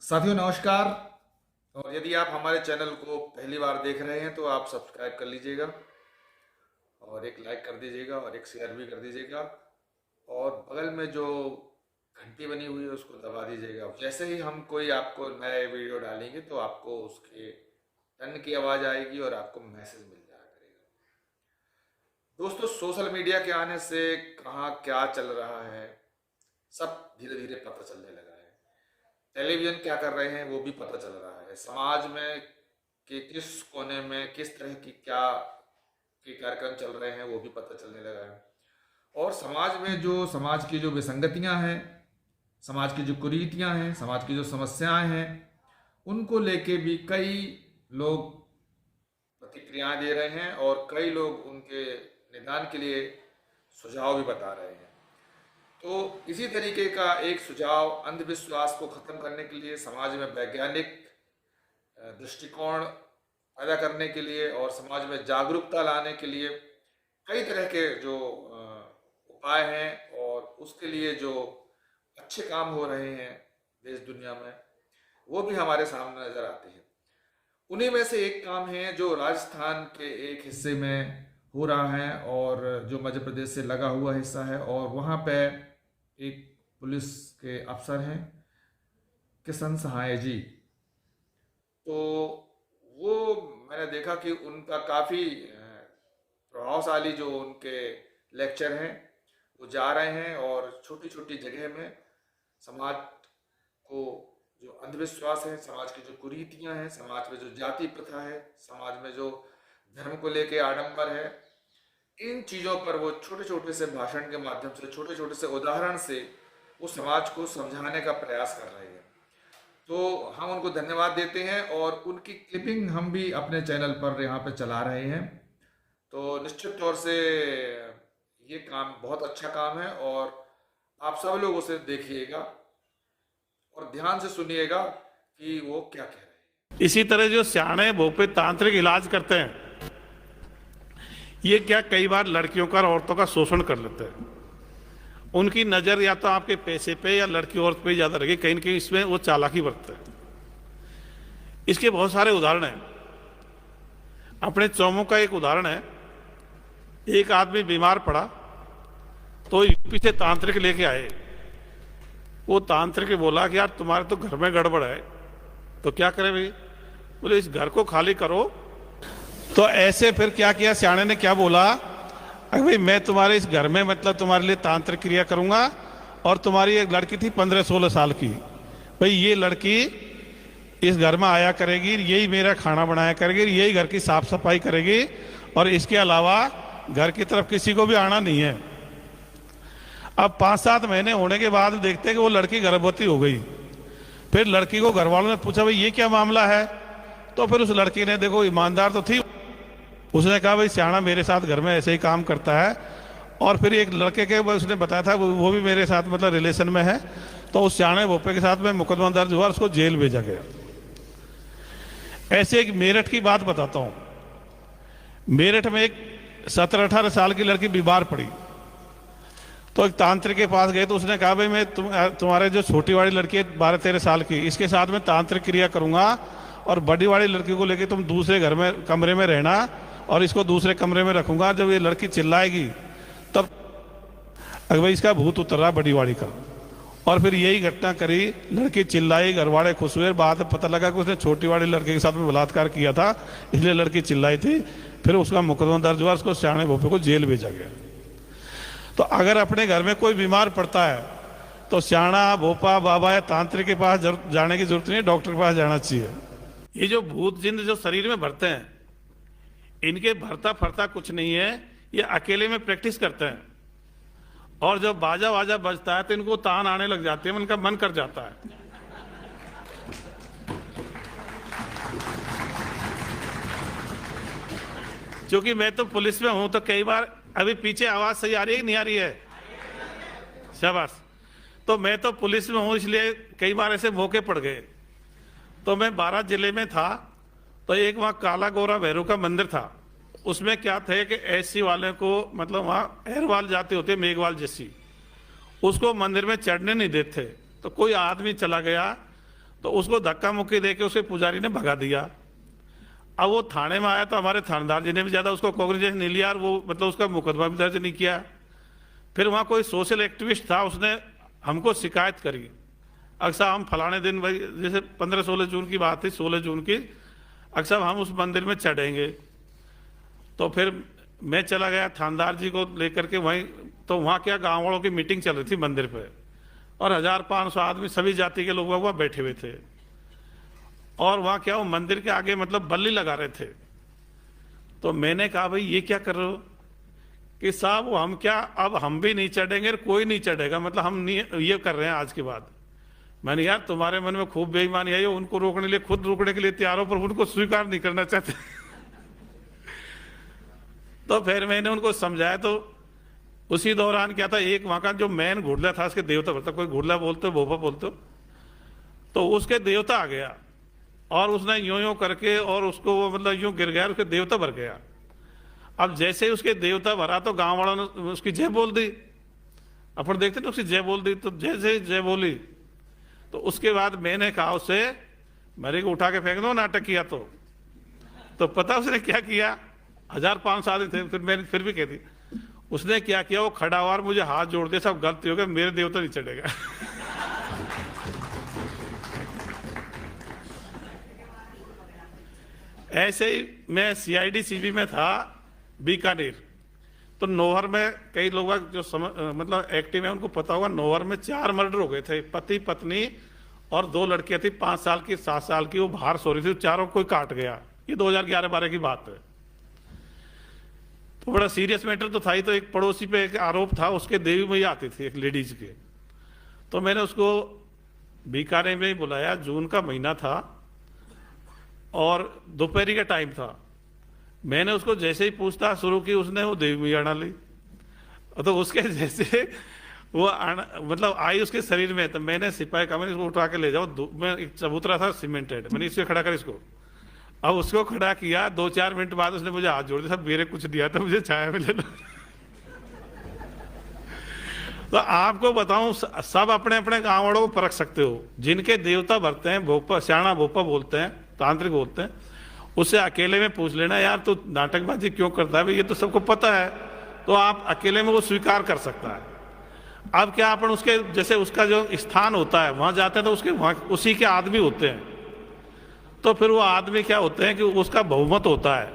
साथियों नमस्कार। और यदि आप हमारे चैनल को पहली बार देख रहे हैं तो आप सब्सक्राइब कर लीजिएगा और एक लाइक कर दीजिएगा और एक शेयर भी कर दीजिएगा और बगल में जो घंटी बनी हुई है उसको दबा दीजिएगा। जैसे ही हम कोई आपको नए वीडियो डालेंगे तो आपको उसके टन की आवाज़ आएगी और आपको मैसेज मिल जाया करेगा। दोस्तों, सोशल मीडिया के आने से कहाँ क्या चल रहा है सब धीरे धीरे पता चलने लगा है। टेलीविजन क्या कर रहे हैं वो भी पता चल रहा है। समाज में कि किस कोने में किस तरह की क्या के कार्यक्रम चल रहे हैं वो भी पता चलने लगा है। और समाज की जो विसंगतियां हैं, समाज की जो कुरीतियां हैं, समाज की जो समस्याएं हैं, उनको लेके भी कई लोग प्रतिक्रियाएं दे रहे हैं और कई लोग उनके निदान के लिए सुझाव भी बता रहे हैं। तो इसी तरीके का एक सुझाव अंधविश्वास को खत्म करने के लिए, समाज में वैज्ञानिक दृष्टिकोण पैदा करने के लिए और समाज में जागरूकता लाने के लिए कई तरह के जो उपाय हैं और उसके लिए जो अच्छे काम हो रहे हैं देश दुनिया में, वो भी हमारे सामने नजर आते हैं। उन्हीं में से एक काम है जो राजस्थान के एक हिस्से में हो रहा है और जो मध्य प्रदेश से लगा हुआ हिस्सा है। और वहाँ पे एक पुलिस के अफसर हैं किशन सहाय जी। तो वो मैंने देखा कि उनका काफ़ी प्रभावशाली जो उनके लेक्चर हैं वो जा रहे हैं और छोटी छोटी जगह में समाज को जो अंधविश्वास है, समाज की जो कुरीतियां हैं, समाज में जो जाति प्रथा है, समाज में जो धर्म को लेके आडंबर है, इन चीज़ों पर वो छोटे छोटे से भाषण के माध्यम से, छोटे छोटे से उदाहरण से वो समाज को समझाने का प्रयास कर रहे हैं। तो हम उनको धन्यवाद देते हैं और उनकी क्लिपिंग हम भी अपने चैनल पर यहाँ पे चला रहे हैं। तो निश्चित तौर से ये काम बहुत अच्छा काम है और आप सब लोग उसे देखिएगा और ध्यान से सुनिएगा कि वो क्या कह रहे हैं। इसी तरह जो सियाने भोपे तांत्रिक इलाज करते हैं, ये क्या कई बार लड़कियों का और औरतों का शोषण कर लेते हैं। उनकी नज़र या तो आपके पैसे पे या लड़की औरत पे ज़्यादा रहेगी, कहीं न कहीं इसमें वो चालाकी बरतते हैं। इसके बहुत सारे उदाहरण हैं। अपने चौमों का एक उदाहरण है। एक आदमी बीमार पड़ा तो यूपी से तांत्रिक लेके आए। वो तांत्रिक बोला कि यार तुम्हारे तो घर में गड़बड़ है, तो क्या करें भाई? बोले इस घर को खाली करो। तो ऐसे फिर क्या किया, सियाने ने क्या बोला, अरे भाई मैं तुम्हारे इस घर में मतलब तुम्हारे लिए तांत्रिक क्रिया करूंगा। और तुम्हारी एक लड़की थी 15-16 साल की, भाई ये लड़की इस घर में आया करेगी, यही मेरा खाना बनाया करेगी, यही घर की साफ सफाई करेगी और इसके अलावा घर की तरफ किसी को भी आना नहीं है। अब 5-7 महीने होने के बाद देखते हैं कि वो लड़की गर्भवती हो गई। फिर लड़की को घर वालों ने पूछा भाई ये क्या मामला है? तो फिर उस लड़की ने, देखो ईमानदार तो थी, उसने कहा भाई सियाना मेरे साथ घर में ऐसे ही काम करता है। और फिर एक लड़के के उसने बताया था वो भी मेरे साथ मतलब रिलेशन में है। तो उस सियाने भोपे के साथ में मुकदमा दर्ज हुआ, उसको जेल भेजा गया। ऐसे एक मेरठ की बात बताता हूँ। मेरठ में एक 17-18 साल की लड़की बीमार पड़ी तो एक तांत्रिक के पास गए। तो उसने कहा भाई मैं तुम्हारे जो छोटी वाली लड़की है 12-13 साल की, इसके साथ में तांत्रिक क्रिया करूंगा और बड़ी वाली लड़की को लेके तुम दूसरे घर में कमरे में रहना और इसको दूसरे कमरे में रखूंगा। जब ये लड़की चिल्लाएगी तब अगर भाई इसका भूत उतर रहा बड़ी वाली का। और फिर यही घटना करी, लड़की चिल्लाई, घर वाले खुश हुए। बाद में पता लगा कि उसने छोटी वाली लड़की के साथ में बलात्कार किया था, इसलिए लड़की चिल्लाई थी। फिर उसका मुकदमा दर्ज हुआ, उसको सियाने भोपे को जेल भेजा गया। तो अगर अपने घर में कोई बीमार पड़ता है तो सियाना भोपा बाबा या तांत्रिक के पास जाने की जरूरत नहीं है, डॉक्टर के पास जाना चाहिए। ये जो भूत जिन जो शरीर में भरते हैं, इनके भरता फरता कुछ नहीं है, ये अकेले में प्रैक्टिस करते हैं। और जब बाजा वाजा बजता है तो इनको तान आने लग जाते हैं, इनका मन कर जाता है। क्योंकि मैं तो पुलिस में हूं तो कई बार, अभी पीछे आवाज सही आ रही है कि नहीं आ रही है? शाबाश। तो मैं तो पुलिस में हूं इसलिए कई बार ऐसे मौके पड़ गए। तो मैं 12 जिले में था तो एक वहाँ काला गोरा भैरू का मंदिर था। उसमें क्या थे कि एससी वाले को मतलब वहाँ एरवाल जाते होते, मेघवाल जैसी, उसको मंदिर में चढ़ने नहीं देते। तो कोई आदमी चला गया तो उसको धक्का मुक्की देके उसे पुजारी ने भगा दिया। अब वो थाने में आया तो हमारे थानेदार जी ने भी ज़्यादा उसको कॉग्निजेंस नहीं लिया और वो मतलब उसका मुकदमा भी दर्ज नहीं किया। फिर वहाँ कोई सोशल एक्टिविस्ट था, उसने हमको शिकायत करी, अक्सर हम फलाने दिन भाई, जैसे 15-16 जून की बात थी, 16 जून की, अक्सर हम उस मंदिर में चढ़ेंगे। तो फिर मैं चला गया थानेदार जी को लेकर के वहीं। तो वहाँ क्या गाँव वालों की मीटिंग चल रही थी मंदिर पे, और 1500 आदमी सभी जाति के लोग वहाँ बैठे हुए थे। और वहाँ क्या, वो मंदिर के आगे मतलब बल्ली लगा रहे थे। तो मैंने कहा भाई ये क्या कर रहे हो? कि साहब वो हम क्या, अब हम भी नहीं चढ़ेंगे और कोई नहीं चढ़ेगा, मतलब हम नहीं ये कर रहे हैं आज के बाद। मैंने यार तुम्हारे मन में खूब बेईमानी आई है, उनको रोकने के लिए खुद रोकने के लिए तैयार हो पर उनको स्वीकार नहीं करना चाहते। तो फिर मैंने उनको समझाया। तो उसी दौरान क्या था, एक वहाँ का जो मेन घुड़ला था, उसके देवता भरता, कोई घुड़ला बोलते भोपा बोलते, तो उसके देवता आ गया और उसने यूं यूं करके और उसको वो मतलब यूं गिर गया, उसके देवता भर गया। अब जैसे ही उसके देवता भरा तो गांव वालों ने उसकी जय बोल दी। अपन देखते ना, उसकी जय बोल दी। तो जैसे जय बोली तो उसके बाद मैंने कहा उससे, मेरे को उठा के फेंक दो नाटक किया तो पता उसने क्या किया? 1500 आदमी थे। फिर मैंने फिर भी कह दी, उसने क्या किया, वो खड़ा हुआ और मुझे हाथ जोड़ दिया, सब गलती हो गया, मेरे देवता नहीं चढ़ेगा। ऐसे ही मैं CID CB में था बीकानेर। तो नौहर में कई लोग जो मतलब एक्टिव है उनको पता होगा, नौहर में 4 मर्डर हो गए थे, पति पत्नी और 2 लड़कियां थी, 5 साल की 7 साल की, वो बाहर सो रही थी, चारों कोई काट गया। ये 2011-12 की बात है। तो बड़ा सीरियस मैटर तो था ही। तो एक पड़ोसी पे एक आरोप था, उसके देवी मैया आती थी एक लेडीज के। तो मैंने उसको बीकानेर में ही बुलाया, जून का महीना था और दोपहरी का टाइम था। मैंने उसको जैसे ही पूछताछ शुरू की, उसने वो देवी मैया आना ली। तो उसके जैसे वो मतलब आई उसके शरीर में, तो मैंने सिपाही कहा, मैंने इसको उठा के ले जाओ। मैं एक चबूतरा था सीमेंटेड, मैंने इससे खड़ा कर इसको। अब उसको खड़ा किया, 2-4 मिनट बाद उसने मुझे हाथ जोड़ दिया, सब मेरे कुछ दिया था, मुझे छाया में लेना। तो आपको बताऊं, सब अपने अपने गांव वालों को परख सकते हो। जिनके देवता भरते हैं, भोपा श्याणा भोपा बोलते हैं, तांत्रिक बोलते हैं, उससे अकेले में पूछ लेना, यार तो नाटकबाजी क्यों करता है? ये तो सबको पता है। तो आप अकेले में वो स्वीकार कर सकता है। अब क्या, अपन उसके जैसे उसका जो स्थान होता है वहां जाते हैं तो उसके वहां उसी के आदमी होते हैं। तो फिर वो आदमी क्या होते हैं कि उसका बहुमत होता है,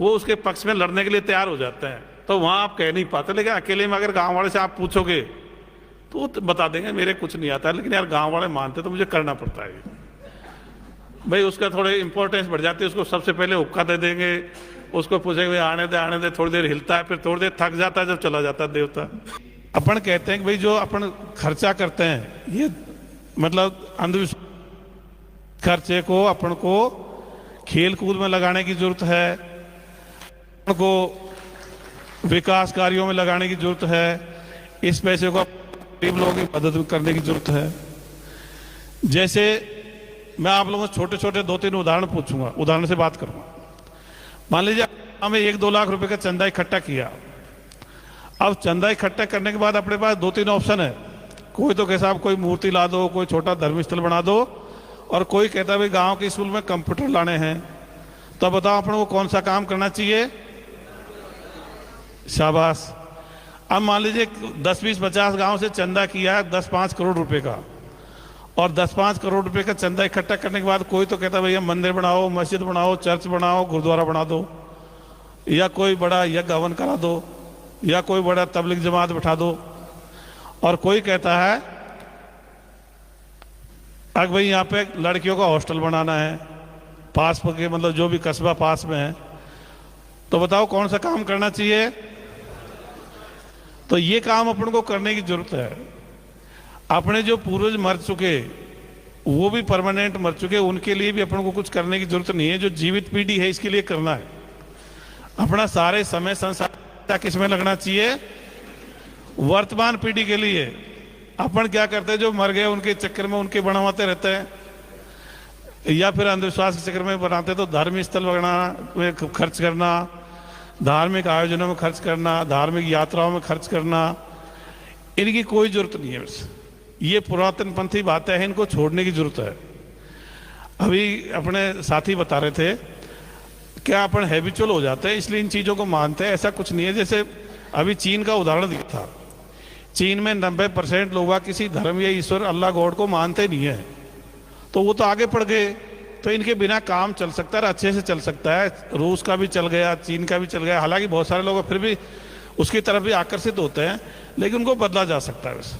वो उसके पक्ष में लड़ने के लिए तैयार हो जाते हैं। तो वहां आप कह नहीं पाते। लेकिन अकेले में अगर गांव वाले से आप पूछोगे तो वो बता देंगे मेरे कुछ नहीं आता है, लेकिन यार गांव वाले मानते तो मुझे करना पड़ता है भाई। उसका थोड़े इंपॉर्टेंस बढ़ जाती है। उसको सबसे पहले हुक्का दे देंगे, उसको पूछेंगे आने दे, थोड़ी देर हिलता है, फिर थोड़ी देर थक जाता है, जब चला जाता है देवता। अपन कहते हैं कि भाई जो अपन खर्चा करते हैं, ये मतलब अंधविश्वास, खर्चे को अपन को खेल कूद में लगाने की जरूरत है, अपन को विकास कार्यों में लगाने की जरूरत है, इस पैसे को गरीब लोगों की मदद करने की जरूरत है। जैसे मैं आप लोगों से छोटे छोटे 2-3 उदाहरण पूछूंगा, उदाहरण से बात करूंगा। मान लीजिए हमें 1-2 लाख रुपए का चंदा इकट्ठा किया। अब चंदा इकट्ठा करने के बाद अपने पास 2-3 ऑप्शन है। कोई तो कैसा, आप कोई मूर्ति ला दो, कोई छोटा धर्मस्थल बना दो, और कोई कहता है भाई गांव के स्कूल में कंप्यूटर लाने हैं। तो बताओ अपन को कौन सा काम करना चाहिए? शाबाश। अब मान लीजिए 10-20-50 गांव से चंदा किया है 10-5 करोड़ रुपए का, और 10-5 करोड़ रुपए का चंदा इकट्ठा करने के बाद कोई तो कहता है भैया मंदिर बनाओ, मस्जिद बनाओ, चर्च बनाओ, गुरुद्वारा बना दो, या कोई बड़ा यज्ञ हवन करा दो, या कोई बड़ा तबलीग जमात बैठा दो। और कोई कहता है अगर भाई यहाँ पे लड़कियों का हॉस्टल बनाना है, पास के मतलब जो भी कस्बा पास में है। तो बताओ कौन सा काम करना चाहिए? तो ये काम अपन को करने की जरूरत है। अपने जो पूर्वज मर चुके, वो भी परमानेंट मर चुके, उनके लिए भी अपन को कुछ करने की जरूरत नहीं है। जो जीवित पीढ़ी है इसके लिए करना है। अपना सारे समय संसार किस में लगना चाहिए? वर्तमान पीढ़ी के लिए। अपन क्या करते हैं, जो मर गए उनके चक्कर में उनके बनवाते रहते हैं, या फिर अंधविश्वास के चक्कर में बनाते। तो धार्मिक स्थल बनाना में खर्च करना, धार्मिक आयोजनों में खर्च करना, धार्मिक यात्राओं में खर्च करना, इनकी कोई जरूरत नहीं है। ये पुरातन पंथी बातें हैं, इनको छोड़ने की जरूरत है। अभी अपने साथी बता रहे थे, क्या अपन हैबिचुअल हो जाते हैं इसलिए इन चीज़ों को मानते हैं, ऐसा कुछ नहीं है। जैसे अभी चीन का उदाहरण दिया था, चीन में 90% लोग किसी धर्म या ईश्वर अल्लाह गॉड को मानते नहीं है, तो वो तो आगे बढ़ गए, तो इनके बिना काम चल सकता है, अच्छे से चल सकता है। रूस का भी चल गया, चीन का भी चल गया, हालांकि बहुत सारे लोग फिर भी उसकी तरफ भी आकर्षित होते हैं, लेकिन उनको बदला जा सकता है वैसे।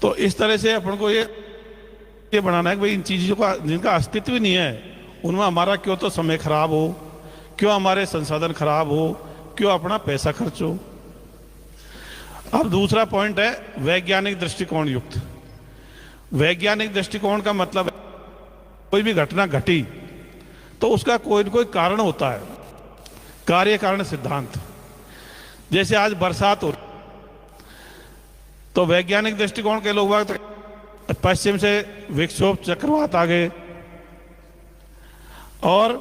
तो इस तरह से अपन को ये बनाना है कि भाई इन चीज़ों का जिनका अस्तित्व ही नहीं है उनमें हमारा क्यों तो समय खराब हो, क्यों हमारे संसाधन खराब हो, क्यों अपना पैसा खर्च हो। अब दूसरा पॉइंट है वैज्ञानिक दृष्टिकोण युक्त। वैज्ञानिक दृष्टिकोण का मतलब है कोई भी घटना घटी तो उसका कोई न कोई कारण होता है, कार्य कारण सिद्धांत। जैसे आज बरसात हो तो वैज्ञानिक दृष्टिकोण के लोग पश्चिम से विक्षोभ चक्रवात आ गए, और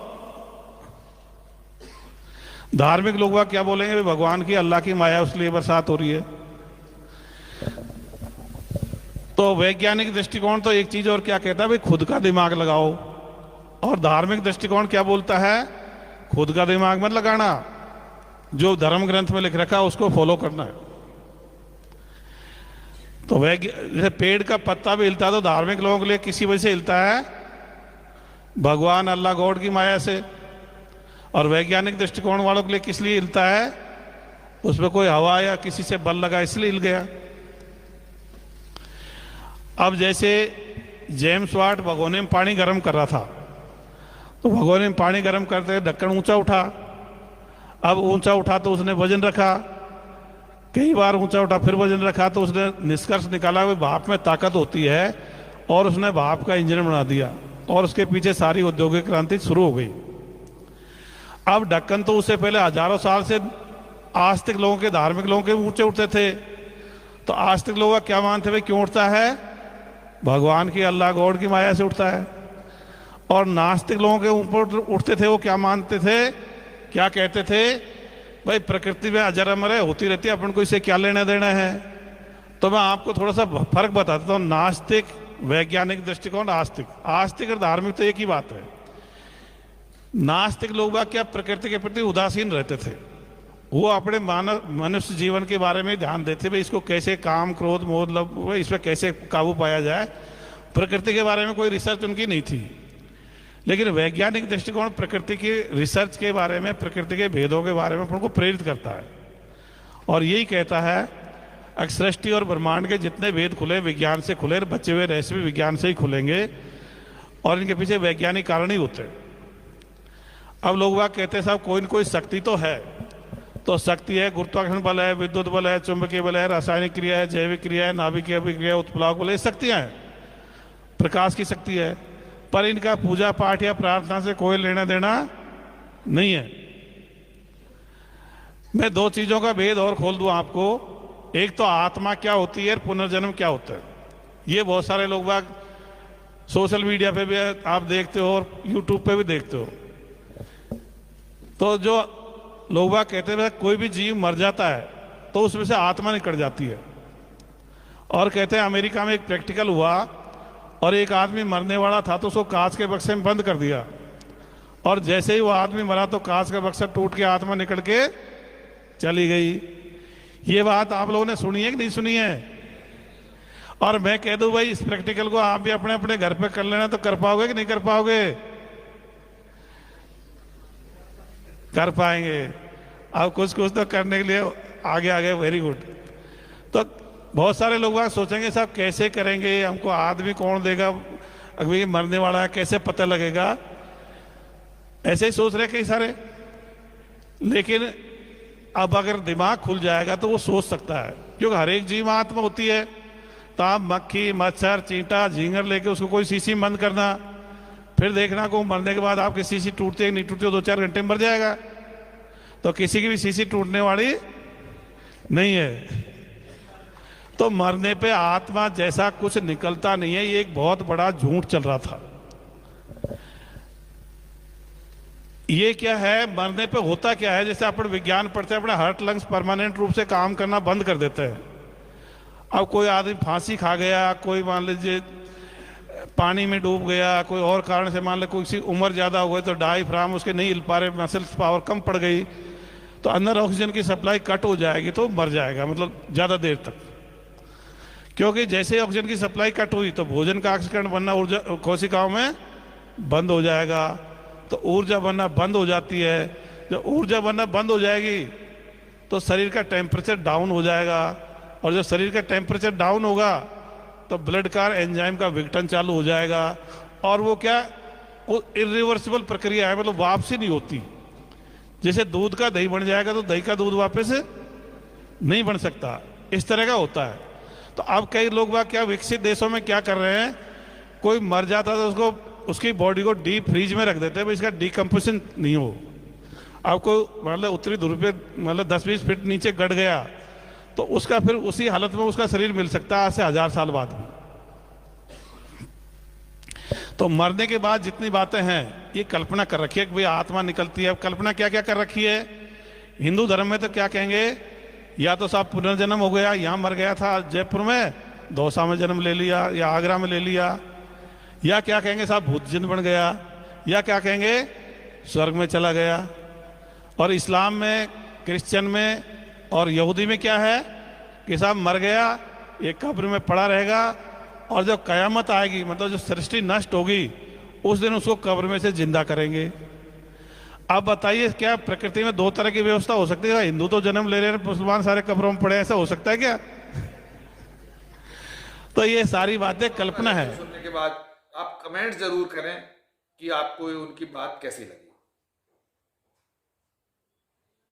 धार्मिक लोग क्या बोलेंगे, भगवान की अल्लाह की माया उसलिए बरसात हो रही है। तो वैज्ञानिक दृष्टिकोण तो एक चीज और क्या कहता है, भाई खुद का दिमाग लगाओ, और धार्मिक दृष्टिकोण क्या बोलता है, खुद का दिमाग मत लगाना, जो धर्म ग्रंथ में लिख रखा है उसको फॉलो करना है। तो जैसे पेड़ का पत्ता भी हिलता है तो धार्मिक लोगों के लिए किसी वजह से हिलता है, भगवान अल्लाह गॉड की माया से, और वैज्ञानिक दृष्टिकोण वालों के लिए किस लिए हिलता है, उसमें कोई हवा या किसी से बल लगा इसलिए हिल गया। अब जैसे जेम्स वाट भगोने में पानी गर्म कर रहा था, तो भगोने में पानी गर्म करते ढक्कन ऊंचा उठा, अब ऊंचा उठा तो उसने वजन रखा, कई बार ऊंचा उठा फिर वजन रखा, तो उसने निष्कर्ष निकाला कि भाप में ताकत होती है, और उसने भाप का इंजन बना दिया, और उसके पीछे सारी औद्योगिक क्रांति शुरू हो गई। अब ढक्कन तो उससे पहले हजारों साल से आस्तिक लोगों के, धार्मिक लोगों के ऊंचे उठते थे, तो आस्तिक लोग क्या मानते थे, क्यों उठता है, भगवान की अल्लाह गॉड की माया से उठता है। और नास्तिक लोगों के ऊपर उठते थे, वो क्या मानते थे, क्या कहते थे, भाई प्रकृति में अजर अमर है, होती रहती है, अपन को इससे क्या लेना देना है। तो मैं आपको थोड़ा सा फर्क बताता हूँ, नास्तिक, वैज्ञानिक दृष्टिकोण, आस्तिक। आस्तिक और धार्मिक तो एक ही बात है। नास्तिक लोग क्या प्रकृति के प्रति उदासीन रहते थे, वो अपने मनुष्य जीवन के बारे में ध्यान देते, भाई इसको कैसे काम क्रोध मोह लोभ इस पर कैसे काबू पाया जाए, प्रकृति के बारे में कोई रिसर्च उनकी नहीं थी। लेकिन वैज्ञानिक दृष्टिकोण प्रकृति की रिसर्च के बारे में, प्रकृति के भेदों के बारे में उनको प्रेरित करता है, और यही कहता है सृष्टि और ब्रह्मांड के जितने भेद खुले विज्ञान से खुले, बचे हुए रहस्य भी विज्ञान से ही खुलेंगे, और इनके पीछे वैज्ञानिक कारण ही होते हैं। अब लोग बात कहते हैं साहब कोई न कोई शक्ति तो है, तो शक्ति है, गुरुत्वाकर्षण बल है, विद्युत बल है, चुंबकीय बल है, रासायनिक क्रिया है, जैविक क्रिया है, नाभिकीय अभिक्रिया, उत्प्लावक बल है, शक्तियां हैं, प्रकाश की शक्ति है, पर इनका पूजा पाठ या प्रार्थना से कोई लेना देना नहीं है। मैं दो चीजों का भेद और खोल दूं आपको, एक तो आत्मा क्या होती है, पुनर्जन्म क्या होता है। ये बहुत सारे लोग बाग सोशल मीडिया पे भी आप देखते हो और यूट्यूब पे भी देखते हो। तो जो लोग बाग कहते हैं कोई भी जीव मर जाता है तो उसमें से आत्मा निकल जाती है, और कहते हैं अमेरिका में एक प्रैक्टिकल हुआ और एक आदमी मरने वाला था तो उसको कांच के बक्से में बंद कर दिया, और जैसे ही वो आदमी मरा तो कांच का बक्सा टूट के आत्मा निकल के चली गई। ये बात आप लोगों ने सुनी है कि नहीं सुनी है? और मैं कह दूं भाई इस प्रैक्टिकल को आप भी अपने अपने घर पे कर लेना, तो कर पाओगे कि नहीं कर पाओगे? कर पाएंगे। अब कुछ कुछ तो करने के लिए आगे आगे, वेरी गुड। तो बहुत सारे लोग बात सोचेंगे साहब कैसे करेंगे, हमको आदमी कौन देगा, अभी मरने वाला है कैसे पता लगेगा, ऐसे ही सोच रहे कई सारे। लेकिन अब अगर दिमाग खुल जाएगा तो वो सोच सकता है, क्योंकि हर एक जीव आत्मा होती है। तो आप मक्खी, मच्छर, चींटा, झींगर लेके उसको कोई शीशी बंद करना, फिर देखना को मरने के बाद आपकी शीशी टूटती है नहीं टूटती, 2-4 घंटे में मर जाएगा। तो किसी की भी शीशी टूटने वाली नहीं है। तो मरने पे आत्मा जैसा कुछ निकलता नहीं है, ये एक बहुत बड़ा झूठ चल रहा था। ये क्या है, मरने पे होता क्या है, जैसे अपन विज्ञान पढ़ते हैं, अपना हार्ट लंग्स परमानेंट रूप से काम करना बंद कर देते हैं। अब कोई आदमी फांसी खा गया, कोई मान लीजिए पानी में डूब गया, कोई और कारण से मान लो कोई सी उम्र ज़्यादा हो गई तो डायफ्राम उसके नहीं हिल पा रहे, मसल्स पावर कम पड़ गई, तो अंदर ऑक्सीजन की सप्लाई कट हो जाएगी तो मर जाएगा, मतलब ज़्यादा देर तक। क्योंकि जैसे ही ऑक्सीजन की सप्लाई कट हुई तो भोजन का ऑक्सीकरण बनना ऊर्जा कोशिकाओं में बंद हो जाएगा, तो ऊर्जा बनना बंद हो जाती है। जब ऊर्जा बनना बंद हो जाएगी तो शरीर का टेम्परेचर डाउन हो जाएगा, और जब शरीर का टेम्परेचर डाउन होगा तो ब्लड का एंजाइम का विघटन चालू हो जाएगा, और वो क्या, वो इरिवर्सिबल प्रक्रिया है, मतलब वापसी नहीं होती। जैसे दूध का दही बन जाएगा तो दही का दूध वापस नहीं बन सकता, इस तरह का होता है। तो अब कई लोग वह क्या विकसित देशों में क्या कर रहे हैं, कोई मर जाता है तो उसको उसकी बॉडी को डीप फ्रीज में रख देते हैं, भाई इसका डिकम्पोजिशन नहीं हो। अब कोई मतलब उत्तरी ध्रुव पे मतलब 10-20 फीट नीचे गड़ गया तो उसका फिर उसी हालत में उसका शरीर मिल सकता है आज से 1000 साल बाद। तो मरने के बाद जितनी बातें हैं ये कल्पना कर रखी है कि भाई आत्मा निकलती है। अब कल्पना क्या क्या कर रखी है, हिंदू धर्म में तो क्या कहेंगे, या तो साहब पुनर्जन्म हो गया, यहाँ मर गया था जयपुर में, दौसा में जन्म ले लिया या आगरा में ले लिया, या क्या कहेंगे साहब भूत जिन बन गया, या क्या कहेंगे स्वर्ग में चला गया। और इस्लाम में, क्रिश्चियन में और यहूदी में क्या है कि साहब मर गया, ये कब्र में पड़ा रहेगा, और जब कयामत आएगी मतलब जो सृष्टि नष्ट होगी उस दिन उसको कब्र में से जिंदा करेंगे। आप बताइए क्या प्रकृति में दो तरह की व्यवस्था हो सकती है, हिंदू तो जन्म ले रहे हैं, मुसलमान सारे कब्रों में पड़े, ऐसा हो सकता है क्या? तो ये सारी बातें कल्पना है। सुनने के बाद आप कमेंट जरूर करें कि आपको उनकी बात कैसी लगी।